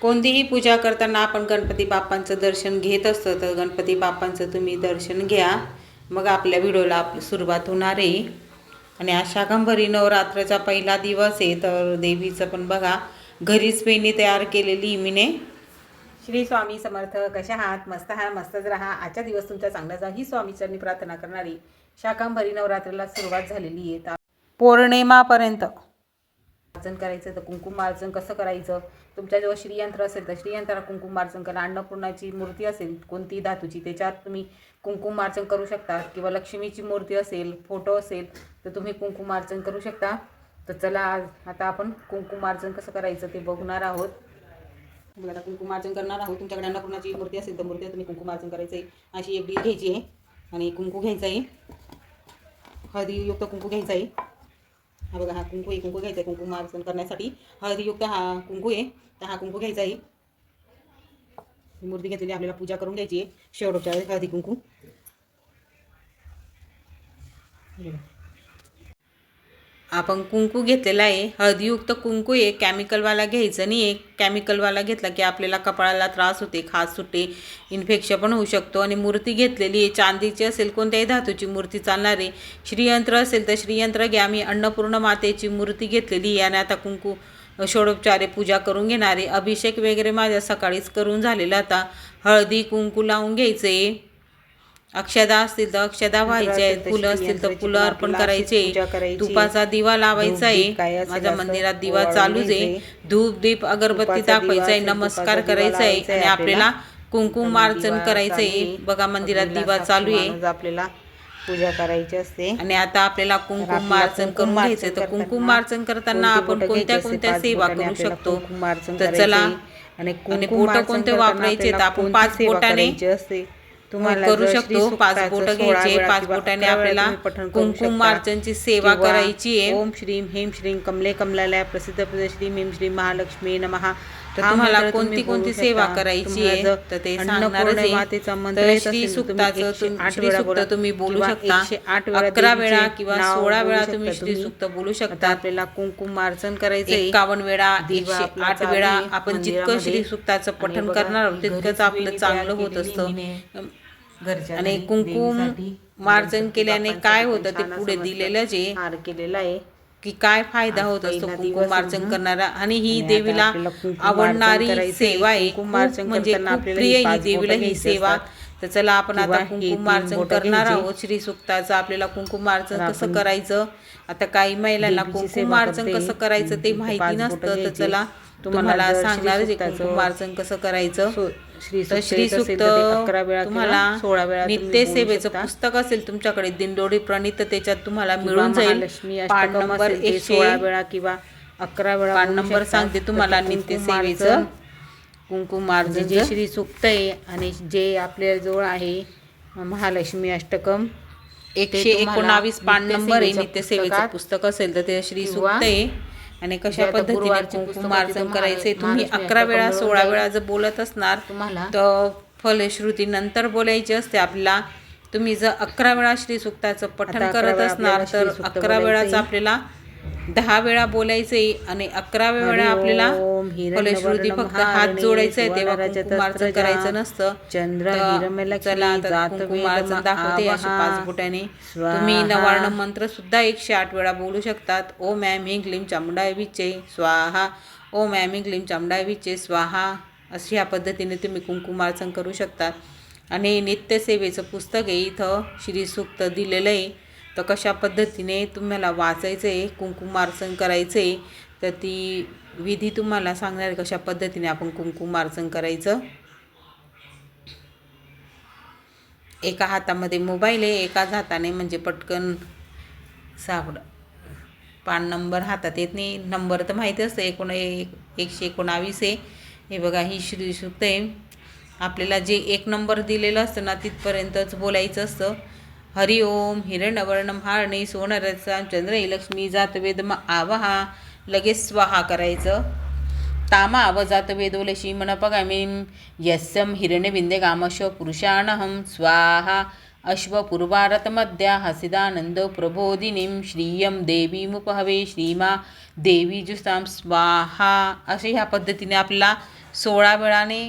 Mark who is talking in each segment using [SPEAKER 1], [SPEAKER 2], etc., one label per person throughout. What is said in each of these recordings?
[SPEAKER 1] कोणतीही पूजा करताना आपण गणपती बाप्पांचं दर्शन घेत असतो, तर गणपती बाप्पांचं तुम्ही दर्शन घ्या, मग आपल्या व्हिडिओला सुरुवात होणार आहे. आणि आज शाकंभरी नवरात्राचा पहिला दिवस आहे, तर देवीचं पण बघा घरीच पेनी तयार केलेली मीने. श्री स्वामी समर्थ. कशा आहात? मस्त आहात? मस्तच राहा. आजचा दिवस तुमचा चांगला जा ही स्वामीचरणी प्रार्थना करणारी शाकंभरी नवरात्राला सुरुवात झालेली आहे. पौर्णिमापर्यंत अर्चन करायचं. तर कुंकुमार्चन कसं करायचं? तुमच्याजवळ श्रीयंत्र असेल तर श्रीयंत्राला कुंकुमार्चन करा. अन्नपूर्णाची मूर्ती असेल कोणती धातूची, त्याच्यात तुम्ही कुंकुमार्चन करू शकता. किंवा लक्ष्मीची मूर्ती असेल, फोटो असेल तर तुम्ही कुंकुमार्चन करू शकता. तर चला आता आपण कुंकुमार्चन कसं करायचं ते बघणार आहोत. आता कुंकुमार्चन करणार आहोत. तुमच्याकडे अन्नपूर्णाची मूर्ती असेल तर मूर्तीला तुम्ही कुंकुमार्चन करायचं आहे. अशी एक डील घ्यायची आहे आणि कुंकू घ्यायचं आहे, हळदीयुक्त कुंकू घ्यायचा आहे. हा बघा, हा कुंकू आहे, कुंकू घ्यायचा आहे कुंकुमार्चन करण्यासाठी. हळदीयुक्त हा कुंकू आहे, तर हा कुंकू घ्यायचा आहे. मूर्ती घेतलेली आपल्याला पूजा करून घ्यायची आहे. शेवटच्या हळदी कुंकू आपण कुंकू घेतलेला आहे. हळदीयुक्त कुंकू आहे, केमिकलवाला घ्यायचं नाही आहे. केमिकलवाला घेतला की आपल्याला कपाळाला त्रास होते, खाज सुटे, इन्फेक्शन पण होऊ शकतो. आणि मूर्ती घेतलेली आहे चांदीची असेल, कोणत्याही धातूची मूर्ती चालणार आहे. श्रीयंत्र असेल तर श्रीयंत्र घ्या. मी अन्नपूर्ण मातेची मूर्ती घेतलेली आहे आणि आता कुंकू षोडोपचारे पूजा करून घेणार आहे. अभिषेक वगैरे माझ्या सकाळीच करून झालेला. आता हळदी कुंकू लावून घ्यायचं आहे. अक्षदा असतील तर अक्षदा व्हायच्या आहेत, फुलं असतील तर फुलं अर्पण करायचे. तुपाचा दिवा लावायचा आहे. माझ्या मंदिरात दिवा चालूच आहे. धूप दीप अगरबत्ती दाखवायचा आहे, नमस्कार करायचा आहे आणि आपल्याला कुंकुमार्चन करायचं आहे. बघा मंदिरात दिवा चालू आहे,
[SPEAKER 2] आपल्याला पूजा करायची असते.
[SPEAKER 1] आणि आता आपल्याला कुंकुमार्चन करून घ्यायचं. तर कुंकुमार्चन करताना आपण कोणत्या कोणत्या सेवा करू शकतो? तर चला, आणि बोटं कोणते वापरायचे तर आपण 5 बोटाने
[SPEAKER 2] असते
[SPEAKER 1] तुम्हाला करू शकतो. 5 बोटं घ्यायचे. 5 बोटाने आपल्याला कुंकुमार्चनची सेवा करायची आहे.
[SPEAKER 2] ओम श्रीम हेम श्रीम कमले कमलालया प्रसिद्ध श्रीम हेम श्रीम महालक्ष्मी नमः.
[SPEAKER 1] तर तुम्हाला कोणती कोणती सेवा करायची आहे तर ते सांगणारच आहे. तर श्री सुक्ताचं श्री सुक्त तुम्ही बोलू शकता. 11 वेळा किंवा 16 वेळा तुम्ही श्री सुक्त बोलू शकता.
[SPEAKER 2] आपल्याला कुंकुमार्चन करायचं
[SPEAKER 1] 51 वेळा, 108 वेळा. आपण जितकं श्री सुक्ताचं पठण करणार आहोत तितकंच आपलं चांगलं होत असतं. आणि कुंकुम मार्जन केल्याने काय होतं ते पुढे दिलेलं जे
[SPEAKER 2] हार केलेला आहे
[SPEAKER 1] की काय फायदा होत असतो कुंकुमार्चन करणारा. आणि ही देवीला आवडणारी सेवा आहे, म्हणजे खूप प्रिय ही देवीला ही सेवा. तर चला आपण आता कुंकुमार्चन करणार आहोत. श्री सुक्ताचं आपल्याला कुंकुमार्चन कसं करायचं. आता काही महिलांना कुंकुमार्चन कसं करायचं ते माहिती नसतं, तर चला तुम्हाला सांगणार कुंकुमार्चन कसं करायचं. श्री सुक्त तुम्हाला
[SPEAKER 2] 16 वेळा
[SPEAKER 1] नित्यसेवेचं पुस्तक असेल तुमच्याकडे दिंडोरी प्रणीत, त्याच्यात तुम्हाला मिळून जाईल. पान नंबर
[SPEAKER 2] 16 वेळा किंवा 11 वेळा
[SPEAKER 1] पान नंबर सांगते तुम्हाला नित्यसेवेचं.
[SPEAKER 2] कुंकुमार्चन जे श्री सुक्त आहे आणि जे आपल्या जवळ आहे महालक्ष्मी अष्टकम
[SPEAKER 1] 119 पान नंबर आहे. नित्यसेवेचं पुस्तक असेल तर ते श्री सुक्त आहे. आणि कशा पद्धतीने कुंकुमार्चन करायचे तुम्ही 11 वेळा 16 वेळा जर बोलत असणार
[SPEAKER 2] तुम्हाला
[SPEAKER 1] तर फलश्रुती नंतर बोलायची असते आपल्याला. तुम्ही जर 11 वेळा श्री सुक्ताचं पठण करत असणार तर 11 वेळाचं आपल्याला 10 वेळा बोलायचं आहे. आणि 11व्या वेळा आपल्याला फलश्रुती फक्त हात जोडायचं आहे, तेव्हा कुंकुमार्चन करायचं नसतं. चला आता कुंकुमार्चन दाखवते अशा 5 बोटाने. तुम्ही नवार्ण मंत्र सुद्धा 108 वेळा बोलू शकतात. ओम ऐं ह्रीं क्लीं चामुंडाय विचे स्वाहा, ओम ऐं ह्रीं क्लीं चामुंडाय विचे स्वाहा. अशा ह्या पद्धतीने तुम्ही कुंकुमार्चन करू शकतात. आणि नित्यसेवेचं पुस्तक आहे, इथं श्री सुक्त दिलेलं आहे. तर कशा पद्धतीने तुम्हाला वाचायचं आहे, कुंकुमार्चन करायचं आहे, तर ती विधी तुम्हाला सांगणार आहे कशा पद्धतीने आपण कुंकुमार्चन करायचं. एका हातामध्ये मोबाईल आहे, एकाच हाताने म्हणजे पटकन पान नंबर हातात येत नाही. नंबर तर माहिती असतं 119 आहे. हे बघा ही श्री सुक्त आहे. आपल्याला जे 1 नंबर दिलेलं असतं ना तिथपर्यंतच बोलायचं असतं. हरि ओम हिरण्यवर्णम हारणे सोनरसा चंद्र लक्ष्मी जात वेद आवाहा, लगेच स्वाहा करायचं. तामा आवाजात वेदोलशी मनपगामीं यस्यम हिरण्यविंदे गामश पुरुषाणहम स्वाहा.
[SPEAKER 2] अश्वपूर्वारतमध्या हसिदानंद प्रबोधिनीं श्रियं देवीमुपहवे श्रीमा देवी जुसां स्वाहा. असे ह्या पद्धतीने आपल्याला 16 वेळाने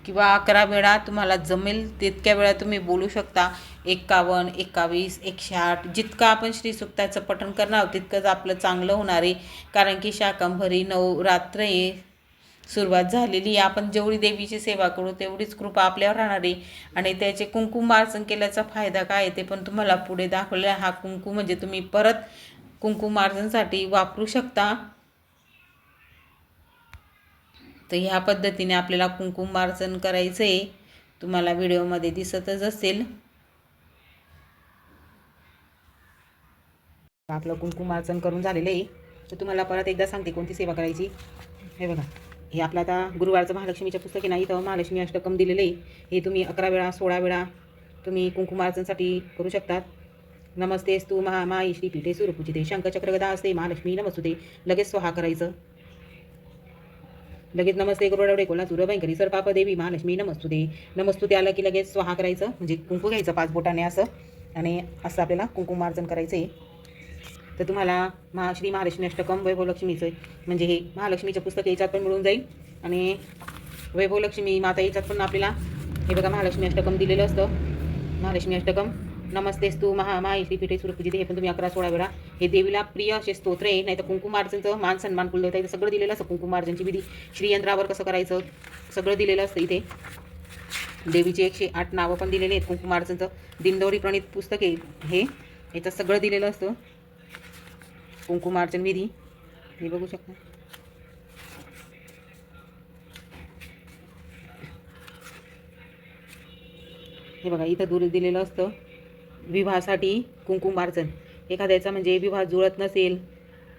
[SPEAKER 2] किंवा 11 वेळा तुम्हाला जमेल तितक्या वेळा तुम्ही बोलू शकता. 51, 21, 108 जितकं आपण श्रीसुक्ताचं पठण करणार आहोत तितकंच आपलं चांगलं होणार आहे. कारण की शाकंभरी नवरात्र सुरुवात झालेली आहे. आपण जेवढी देवीची सेवा करू तेवढीच कृपा आपल्यावर राहणार आहे. आणि त्याचे कुंकुमार्चन केल्याचा फायदा काय आहे ते पण तुम्हाला पुढे दाखवलेला आहे. हा कुंकू म्हणजे तुम्ही परत कुंकुमार्चनसाठी वापरू शकता. तर ह्या पद्धतीने आपल्याला कुंकुमार्चन करायचं आहे. तुम्हाला व्हिडिओमध्ये दिसतच असेल. आपलं कुंकुमार्चन करून झालेलं आहे. तर तुम्हाला परत एकदा सांगते कोणती सेवा करायची. हे बघा, हे आपलं आता गुरुवारचं महालक्ष्मीच्या पुस्तकी नाही तर महालक्ष्मी अष्टकम दिलेलं आहे. हे तुम्ही 11 वेळा 16 वेळा तुम्ही कुंकुमार्चनसाठी करू शकतात. नमस्तेस्तु महामाई श्रीपीठे सुरपूजिते शंखचक्र गदा असते महालक्ष्मी नमस्तुते. लगेच स्वाहा करायचं. लगेच नमस्ते गरुडवडे कोल्हासूर भयंकरी सरपाप देवी महालक्ष्मी नमस्तुते. नमस्तुते आलं की लगेच स्वाहा करायचं. म्हणजे कुंकू घ्यायचं 5 बोटाने असं आणि असं आपल्याला कुंकुमार्चन करायचं आहे. तर तुम्हाला श्री महालक्ष्मी अष्टकम वैभवलक्ष्मीचं म्हणजे हे महालक्ष्मीचं पुस्तक याच्यात पण मिळून जाईल. आणि वैभवलक्ष्मी माता याच्यात पण आपल्याला हे बघा महालक्ष्मी अष्टकम दिलेलं असतं. महालक्ष्मी अष्टकम नमस्तेस्तु महामाई श्रीपीठे सुरपूजिते हे पण तुम्ही 11-16 वेळा. हे देवीला प्रिय असे स्तोत्र आहे. नाही तर कुंकुमार्चनचं मान सन्मान कुलदेवता इथं सगळं दिलेलं असतं. कुंकुमार्चनची विधी श्रीयंत्रावर कसं करायचं सगळं दिलेलं असतं इथे. देवीचे 108 नावं पण दिलेली आहेत. कुंकुमार्चनचं दिनदौरी प्रणित पुस्तक आहे हे. याचं सगळं दिलेलं असतं कुंकुमार्चन विधी. हे बघू शकता. हे बघा इथं दूर दिलेलं असतं विवाहासाठी कुंकुमार्चन. एखाद्याचा म्हणजे विवाह जुळत नसेल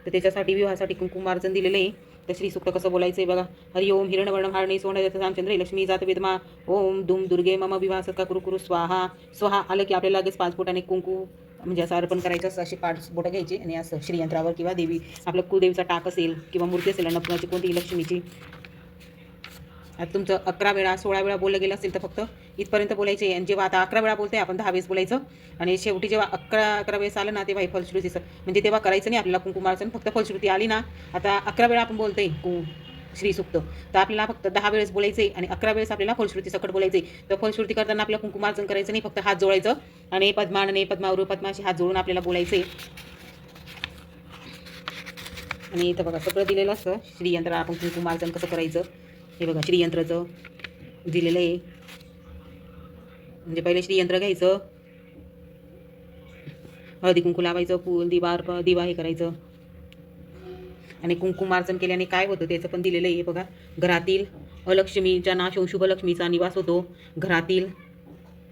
[SPEAKER 2] तर त्याच्यासाठी विवाहासाठी कुंकुमार्चन दिलेलं आहे. तर श्रीसुक्त कसं बोलायचं आहे बघा. हरि ओम हिरणवर्णम हारणी सोनजात रामचंद्र लक्ष्मी जात वेदमा ओम दुम दुर्गे मम विवाह सत्का कुरु कुरु स्वाहा. स्वाहा आलं की आपल्याला लगेच 5 बोटाने कुंकू म्हणजे असं अर्पण करायचं असं. अशी 5 बोटं घ्यायची आणि असं श्रीयंत्रावर किंवा देवी आपलं कुलदेवीचा टाक असेल किंवा मूर्ती असेल अन्नपूर्णाची कोणतीही लक्ष्मीची. आता तुमचं 11 वेळा 16 वेळा बोललं गेलं असेल तर फक्त इथपर्यंत बोलायचे. आणि जेव्हा आता 11 वेळा बोलतोय आपण 10 वेळेस बोलायचं. आणि शेवटी जेव्हा 11 वेळेस आलं ना तेव्हा ही फलश्रुतीचं म्हणजे तेव्हा करायचं नाही आपल्याला कुंकुमार्चन. फक्त फलश्रुती आली ना आता 11 वेळा आपण बोलतोय श्रीसुक्त तर आपल्याला फक्त 10 वेळेस बोलायचे आणि 11 वेळेस आपल्याला फलश्रुती सकट बोलायचे. तर फलश्रुती करताना आपल्याला कुंकुमार्चन करायचं नाही. फक्त हात जोडायचं आणि पद्मानने पद्मावरू पद्माशी हात जोडून आपल्याला बोलायचे. आणि इथं बघा सगळं दिलेलं असतं श्रीयंत्र. आपण कुंकुमार्चन कसं करायचं हे बघा श्रीयंत्राचं दिलेलं आहे. म्हणजे पहिले श्रीयंत्र घ्यायचं, हळदी कुंकू लावायचं, फूल दिवा हे करायचं. आणि कुंकुमार्चन केल्याने काय होतं त्याचं पण दिलेलं आहे. बघा घरातील अलक्ष्मीचा नाश होऊन शुभ लक्ष्मीचा निवास होतो. घरातील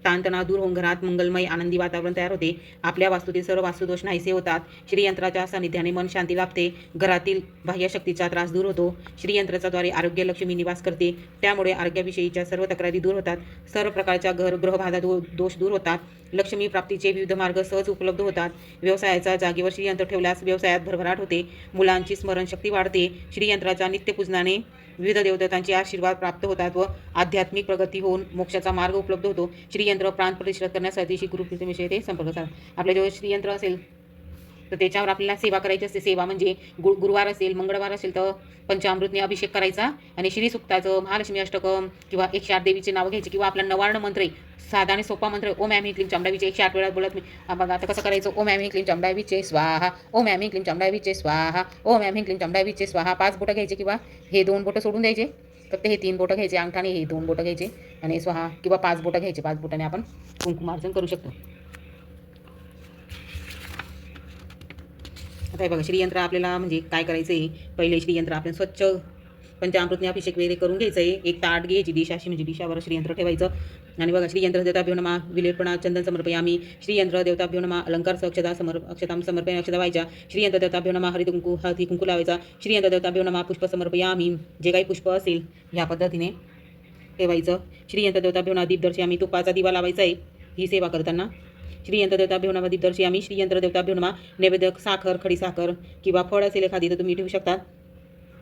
[SPEAKER 2] ताणतणाव दूर होऊन घरात मंगलमय आनंदी वातावरण तयार होते. आपल्या वास्तूतील सर्व वास्तुदोष नाहीसे होतात. श्रीयंत्राच्या सानिध्याने मन शांती लाभते. घरातील बाह्यशक्तीचा त्रास दूर होतो. श्रीयंत्राच्याद्वारे आरोग्य लक्ष्मी निवास करते. त्यामुळे आरोग्याविषयीच्या सर्व तक्रारी दूर होतात. सर्व प्रकारच्या ग्रहबाधा दोष दूर होतात. लक्ष्मी प्राप्तीचे विविध मार्ग सहज उपलब्ध होतात. व्यवसायाचा जागेवर श्रीयंत्र ठेवल्यास व्यवसायात भरभराट होते. मुलांची स्मरणशक्ती वाढते. श्रीयंत्राच्या नित्यपूजनाने विविध देवतांचे आशीर्वाद प्राप्त होतात व आध्यात्मिक प्रगती होऊन मोक्षाचा मार्ग उपलब्ध होतो. श्रीयंत्र प्राण प्रतिष्ठित करण्यासाठी श्री गुरुकृपेविषयी ते संपर्क साधा. आपल्या जेव्हा श्रीयंत्र असेल तर त्याच्यावर आपल्याला सेवा करायची असते. सेवा म्हणजे गुरुवार असेल मंगळवार असेल तर पंचामृतने अभिषेक करायचा आणि श्रीसुक्ताचं महालक्ष्मी अष्टकम किंवा 108 देवीचे नाव घ्यायचे किंवा आपला नवार्ण मंत्र आहे साधा आणि सोपा मंत्र ओम ॲम क्लीम चामडावीचे 108 वेळा बोलत मी. बघा आता कसं करायचं. ओम ॲम क्लीम चामडावीचे स्वाहा. ओम ॲम क्लीम चामडावीचे स्वाहा. ओम ॲम क्लीम चामडावीचे स्वाहा. 5 बोटं घ्यायचे किंवा हे 2 बोटं सोडून द्यायचे. फक्त हे 3 बोटं घ्यायचे अंगठाने हे 2 बोटं घ्यायचे आणि स्वाहा किंवा 5 बोटं घ्यायचे. 5 बोटाने आपण कुंकुमार्चन करू शकतो. आता हे बघा श्रीयंत्र आपल्याला म्हणजे काय करायचं आहे. पहिले श्रीयंत्र आपल्याला स्वच्छ पंचामृतने अभिषेक वगैरे करून घ्यायचं आहे. एक ताट घ्यायची डिश अशी म्हणजे डिशावर श्रीयंत्र ठेवायचं. आणि बघा श्रीयंत्र देवताभ्यो नमः विलेपणा चंदन समर्पयामी. श्रीयंत्र देवताभ्यो नमः अलंकार अक्षतां समर्पयामी अक्षता व्हायच्या. श्रीयंत्र देवताभ्यो नमः हळदी कुंकू लावायचा. श्रीयंत्र देवताभ्यो नमः पुष्प समर्पयामी. जे काही पुष्प असेल ह्या पद्धतीने ठेवायचं. श्रीयंत्र देवताभ्यो नमः दीपदर्शयामी. तुपाचा दिवा लावायचा आहे ही सेवा करताना. श्रीयंत्र देवताभ्यो नमः दीपदर्शयामी. श्रीयंत्र देवताभ्यो नमः नैवेद्य साखर खडी साखर किंवा फळ असेल एखादी तर तुम्ही ठेवू शकता.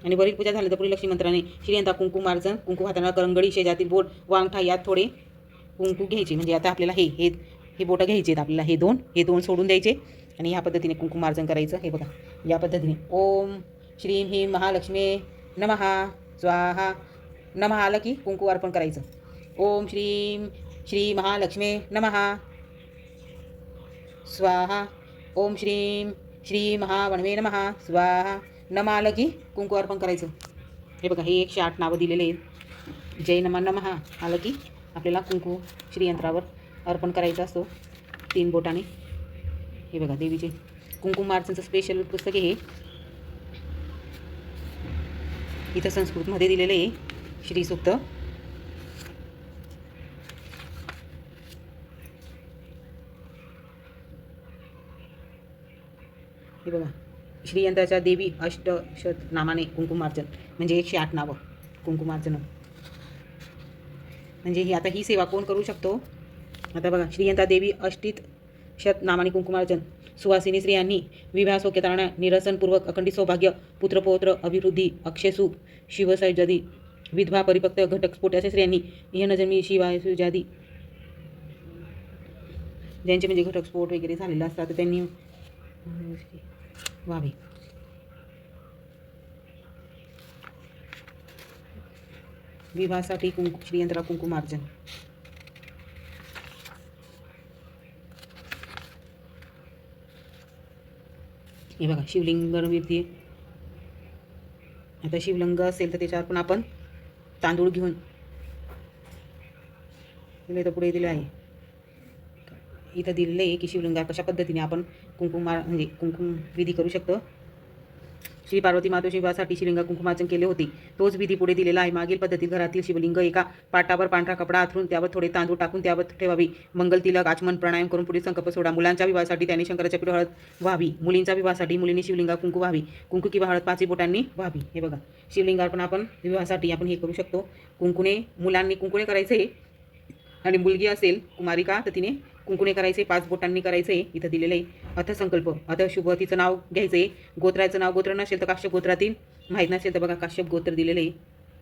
[SPEAKER 2] आणि वरील पूजा झाली तर पुढील लक्ष्मी मंत्राने श्रीयंत्रा कुंकुमार्चन. कुंकू हाताना करंगडी शेजातील बोट व अंगठा यात थोडे कुंकू घ्यायचे. म्हणजे आता आपल्याला हे हे बोटं घ्यायचे आहेत आपल्याला, हे दोन सोडून द्यायचे आणि ह्या पद्धतीने कुंकुमार्जन करायचं. हे बघा या पद्धतीने ओम श्रीम ह्रीं महालक्ष्मी नमः स्वाहा. नमः आलं की कुंकू अर्पण करायचं. ओम श्रीम श्री महालक्ष्मी नमः स्वाहा. ओम श्रीम श्री महावणवे नमः स्वाहा. नमः आलं की कुंकू अर्पण करायचं. हे बघा हे 108 नावं दिलेले आहेत. जय नमः नमः आलं की आपल्याला कुंकू श्रीयंत्रावर अर्पण करायचा असतो 3 बोटाने. हे बघा देवीचे कुंकुमार्चनचं स्पेशल पुस्तक आहे हे. इथं संस्कृतमध्ये दिलेलं आहे श्रीसूक्त. हे बघा श्रीयंत्राच्या देवी अष्टशत नामाने कुंकुमार्चन म्हणजे 108 नावं कुंकुमार्चन. म्हणजे ही आता ही सेवा कोण करू शकतो. आता बघा श्रीयंत्रा देवी अष्टित शत नामाने कुंकुमार्चन. सुवासिनी स्त्रियांनी विवाह सौख्यतारणा निरसनपूर्वक अखंडित सौभाग्य पुत्रपौत्र अभिवृद्धी अक्षयसुख शिवसैजदी विधवा परिपक्व घटस्फोट अशा स्त्रियांनी इहनजन्मी शिवायसुजादी ज्यांचे म्हणजे घटस्फोट वगैरे झालेला असतात तर त्यांनी व्हावे. विवाहासाठी श्रीयंत्रा कुंकुमार्चन. हे बघा शिवलिंगावरती आता शिवलिंग असेल तर त्याच्यावर पण आपण तांदूळ घेऊन तर पुढे दिलं आहे. इथं दिलेलं आहे की शिवलिंगावर कशा पद्धतीने आपण म्हणजे कुंकुम विधी करू शकतो. श्री पार्वती मातेच्या विवाहासाठी शिवलिंगा कुंकुमार्चन केले होते. तोच विधी पुढे दिलेला आहे. मागील पद्धतीत घरातील शिवलिंग एका पाटावर पांढरा कपडा अंथरून त्यावर थोडे तांदूळ टाकून त्यावर ठेवावी. मंगल तिलक आचमन प्राणायाम करून पुढे संकल्प सोडा. मुलांच्या विवाहासाठी त्याने शंकराच्या पीठ हळद व्हावी. मुलींच्या विवाहासाठी मुलींनी शिवलिंगा कुंकू व्हावी. कुंकू किंवा हळद 5 बोटांनी व्हावी. हे बघा शिवलिंगावर पण आपण विवाहासाठी आपण हे करू शकतो. कुंकुने मुलांनी कुंकुने करायचे आणि मुलगी असेल कुमारिका तर तिने कुंकुने करायचे 5 बोटांनी करायचे. इथं दिलेलं आहे. अथ संकल्प अथ शुभ तिचं नाव घ्यायचं आहे. गोत्राचं नाव गोत्र नसेल तर काश्यप गोत्रातील माहीत नसेल तर बघा काश्यप गोत्र दिलेलं आहे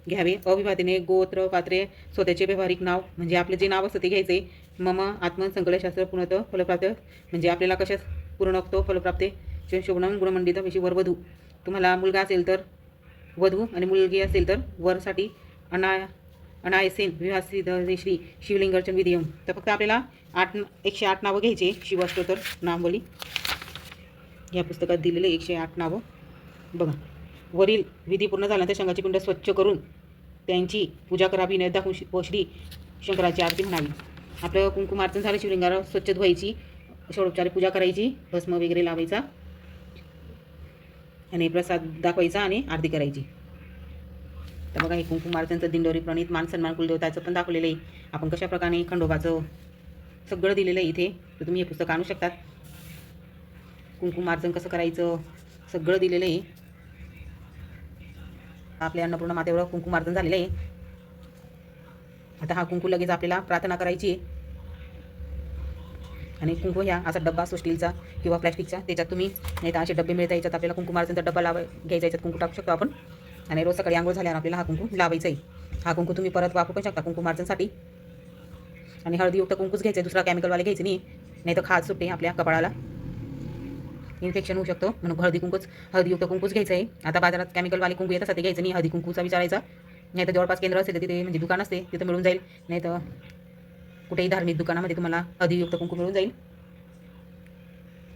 [SPEAKER 2] घ्यावे. अविवाहितेने गोत्र पात्रे स्वतःचे व्यवहारिक नाव म्हणजे आपलं जे नाव असतं ते घ्यायचं आहे. मम आत्मन संकलशास्त्र पूर्णतः फलप्राप्त म्हणजे आपल्याला कशात पूर्ण फलप्राप्ते शोभनम गुणमंडित विषय वरवधू. तुम्हाला मुलगा असेल तर वधू आणि मुलगी असेल तर वरसाठी अनायसेन विवाह श्री शिवलिंगार्चन विधियम. तर फक्त आपल्याला 108 नावं घ्यायचे. शिवाष्टोत्तर नामवली या पुस्तकात दिलेले 108 नावं. बघा वरील विधी पूर्ण झाल्यानंतर शंखाची पिंड स्वच्छ करून त्यांची पूजा करावी. नैवेद्य दाखवून व श्री शंकराची आरती म्हणावी. आपलं कुंकुमार्चन झालं शिवलिंगावर स्वच्छ धुवायची षोडोपचारी पूजा करायची भस्म वगैरे लावायचा आणि प्रसाद दाखवायचा आणि आरती करायची. तर बघा हे कुंकुमार्चनचं दिंडोरी प्रणित मान सन्मान कुलदेवताचं पण दाखवलेलं आहे. आपण कशाप्रकारे खंडोबाचं सगळं दिलेलं आहे इथे. तर तुम्ही हे पुस्तक आणू शकतात. कुंकुमार्चन कसं करायचं सगळं दिलेलं आहे. आपल्या अन्नपूर्णा मातेवर कुंकुमार्चन झालेलं आहे. आता हा कुंकू लगेच आपल्याला प्रार्थना करायची आहे. आणि कुंकू ह्या असा डब्बा असतो स्टीलचा किंवा प्लॅस्टिकचा त्याच्यात तुम्ही नाही तर असे डब्बे मिळतात. याच्यात आपल्याला कुंकुमार्चनचा डब्बा घ्यायचा. याच्यात कुंकू टाकू शकतो आपण आणि रोज सकाळी आंघोळ झाल्यावर आपल्याला हा कुंकू लावायचा आहे. हा कुंकू तुम्ही परत वापरू पण शकता कुंकुमार्चनसाठी. आणि हळदीयुक्त कुंकूच घ्यायचं आहे. दुसरा केमिकलवाले घ्यायचे नाही तर खाज सुटते आपल्या कपाळाला इन्फेक्शन होऊ शकतो. म्हणून हळदीयुक्त कुंकूच घ्यायचं आहे. आता बाजारात केमिकलवाले कुंकू येत असतात ते घ्यायचं नाही. हळदी कुंकूचा विचारायचा. नाही तर जवळपास केंद्र असेल तर तिथे म्हणजे दुकान असते तिथं मिळून जाईल. नाही तर कुठेही धार्मिक दुकानामध्ये तुम्हाला हळदीयुक्त कुंकू मिळून जाईल.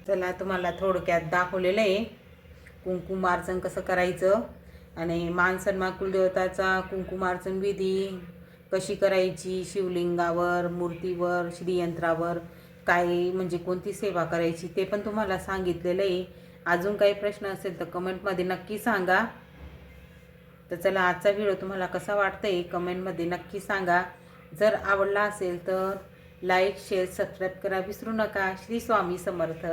[SPEAKER 1] चला तुम्हाला थोडक्यात दाखवलेलं आहे कुंकुमार्चन कसं करायचं आणि मान सन्मान कुलदेवताचा कुंकुमार्चन विधी कशी करायची. शिवलिंगावर मूर्तीवर श्रीयंत्रावर काय म्हणजे कोणती सेवा करायची ते पण तुम्हाला सांगितलेलं आहे. अजून काही प्रश्न असेल तर कमेंटमध्ये नक्की सांगा. तर चला आजचा व्हिडिओ तुम्हाला कसा वाटतंय कमेंटमध्ये नक्की सांगा. जर आवडला असेल तर लाईक शेअर सबस्क्राईब करा विसरू नका. श्री स्वामी समर्थ.